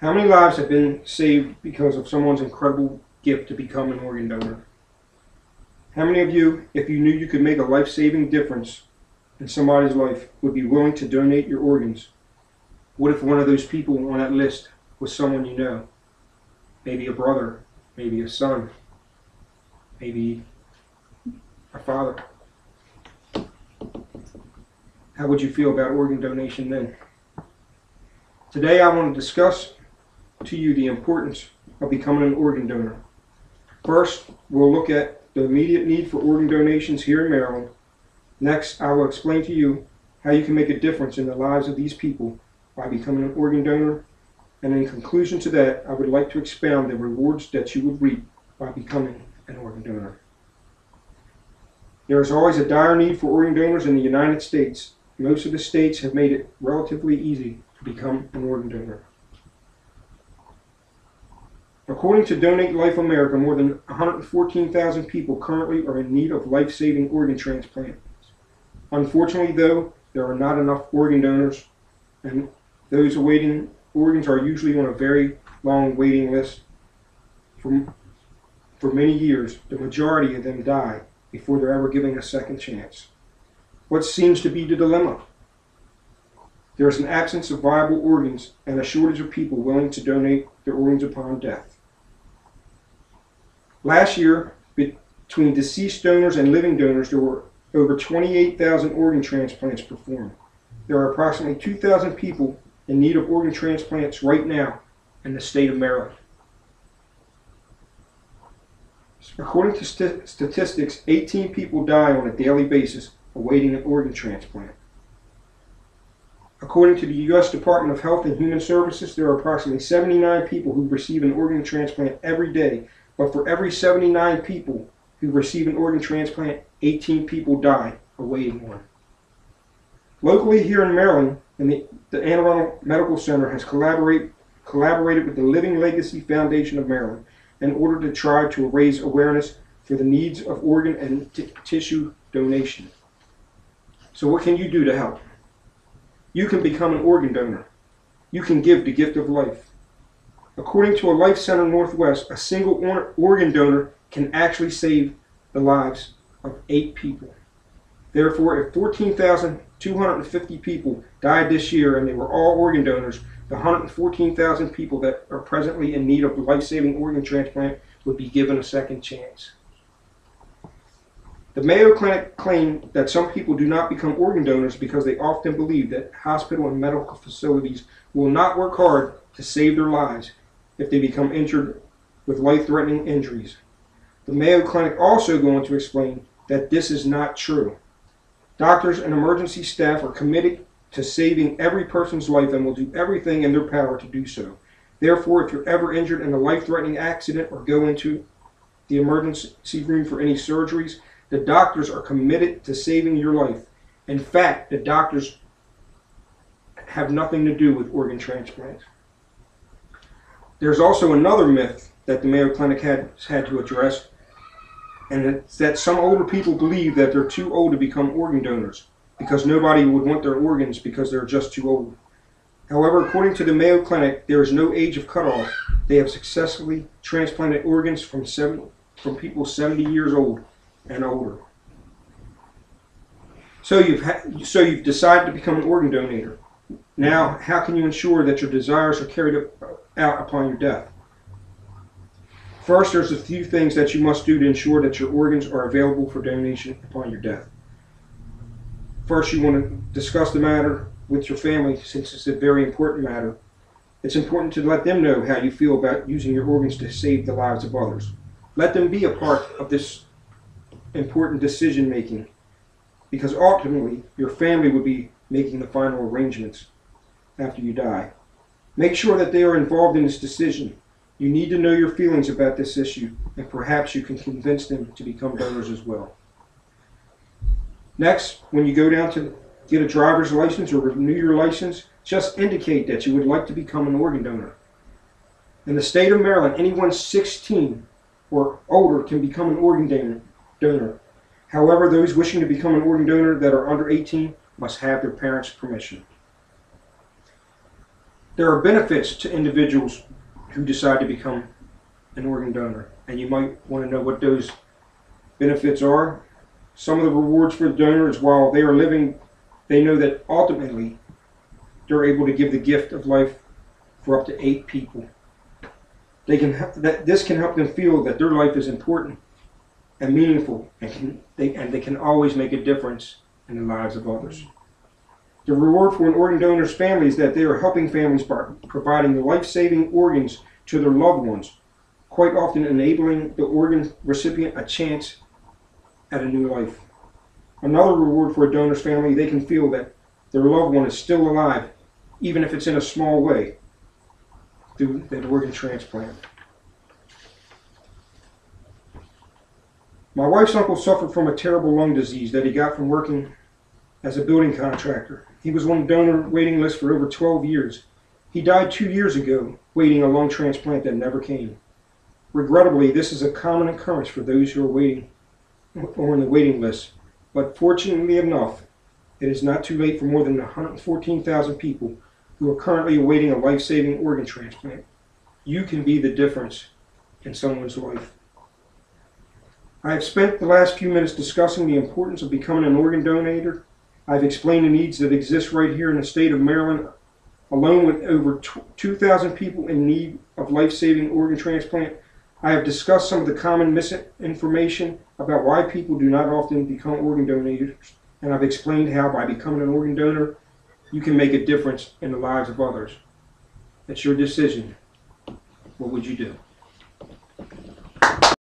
How many lives have been saved because of someone's incredible gift to become an organ donor? How many of you, if you knew you could make a life-saving difference in somebody's life, would be willing to donate your organs? What if one of those people on that list was someone you know? Maybe a brother, maybe a son, maybe a father. How would you feel about organ donation then? Today I want to discuss to you the importance of becoming an organ donor. First, we'll look at the immediate need for organ donations here in Maryland. Next, I will explain to you how you can make a difference in the lives of these people by becoming an organ donor. And in conclusion to that, I would like to expound the rewards that you would reap by becoming an organ donor. There is always a dire need for organ donors in the United States. Most of the states have made it relatively easy to become an organ donor. According to Donate Life America, more than 114,000 people currently are in need of life-saving organ transplants. Unfortunately, though, there are not enough organ donors, and those awaiting organs are usually on a very long waiting list. For many years, the majority of them die before they're ever given a second chance. What seems to be the dilemma? There is an absence of viable organs and a shortage of people willing to donate their organs upon death. Last year, between deceased donors and living donors, there were over 28,000 organ transplants performed. There are approximately 2,000 people in need of organ transplants right now in the state of Maryland. According to statistics, 18 people die on a daily basis awaiting an organ transplant. According to the U.S. Department of Health and Human Services, there are approximately 79 people who receive an organ transplant every day, but for every 79 people who receive an organ transplant, 18 people die awaiting one. Locally here in Maryland, the Anne Arundel Medical Center has collaborated with the Living Legacy Foundation of Maryland in order to try to raise awareness for the needs of organ and tissue donation. So what can you do to help? You can become an organ donor. You can give the gift of life. According to a Life Center Northwest, a single organ donor can actually save the lives of 8 people. Therefore, if 14,250 people died this year and they were all organ donors, the 114,000 people that are presently in need of life-saving organ transplant would be given a second chance. The Mayo Clinic claimed that some people do not become organ donors because they often believe that hospital and medical facilities will not work hard to save their lives if they become injured with life-threatening injuries. The Mayo Clinic also go on to explain that this is not true. Doctors and emergency staff are committed to saving every person's life and will do everything in their power to do so. Therefore, if you're ever injured in a life-threatening accident or go into the emergency room for any surgeries, the doctors are committed to saving your life. In fact, the doctors have nothing to do with organ transplants. There's also another myth that the Mayo Clinic has had to address, and it's that some older people believe that they're too old to become organ donors because nobody would want their organs because they're just too old. However, according to the Mayo Clinic, there is no age of cutoff. They have successfully transplanted organs from people 70 years old and older. So you've decided to become an organ donor. Now, how can you ensure that your desires are carried out upon your death? First, there's a few things that you must do to ensure that your organs are available for donation upon your death. First, you want to discuss the matter with your family since it's a very important matter. It's important to let them know how you feel about using your organs to save the lives of others. Let them be a part of this important decision making, because ultimately your family would be making the final arrangements after you die. Make sure that they are involved in this decision. You need to know your feelings about this issue, and perhaps you can convince them to become donors as well. Next, when you go down to get a driver's license or renew your license, just indicate that you would like to become an organ donor. In the state of Maryland, anyone 16 or older can become an organ donor. However, those wishing to become an organ donor that are under 18 must have their parents' permission. There are benefits to individuals who decide to become an organ donor, and you might want to know what those benefits are. Some of the rewards for the donor is while they are living, they know that ultimately they're able to give the gift of life for up to 8 people. This can help them feel that their life is important and meaningful, and they can always make a difference in the lives of others. The reward for an organ donor's family is that they are helping families by providing life-saving organs to their loved ones, quite often enabling the organ recipient a chance at a new life. Another reward for a donor's family, they can feel that their loved one is still alive, even if it's in a small way, through that organ transplant. My wife's uncle suffered from a terrible lung disease that he got from working as a building contractor. He was on the donor waiting list for over 12 years. He died 2 years ago, waiting a lung transplant that never came. Regrettably, this is a common occurrence for those who are waiting or on the waiting list, but fortunately enough, it is not too late for more than 114,000 people who are currently awaiting a life-saving organ transplant. You can be the difference in someone's life. I have spent the last few minutes discussing the importance of becoming an organ donor. I've explained the needs that exist right here in the state of Maryland, along with over 2,000 people in need of life-saving organ transplant. I have discussed some of the common misinformation about why people do not often become organ donors, and I've explained how by becoming an organ donor, you can make a difference in the lives of others. It's your decision. What would you do?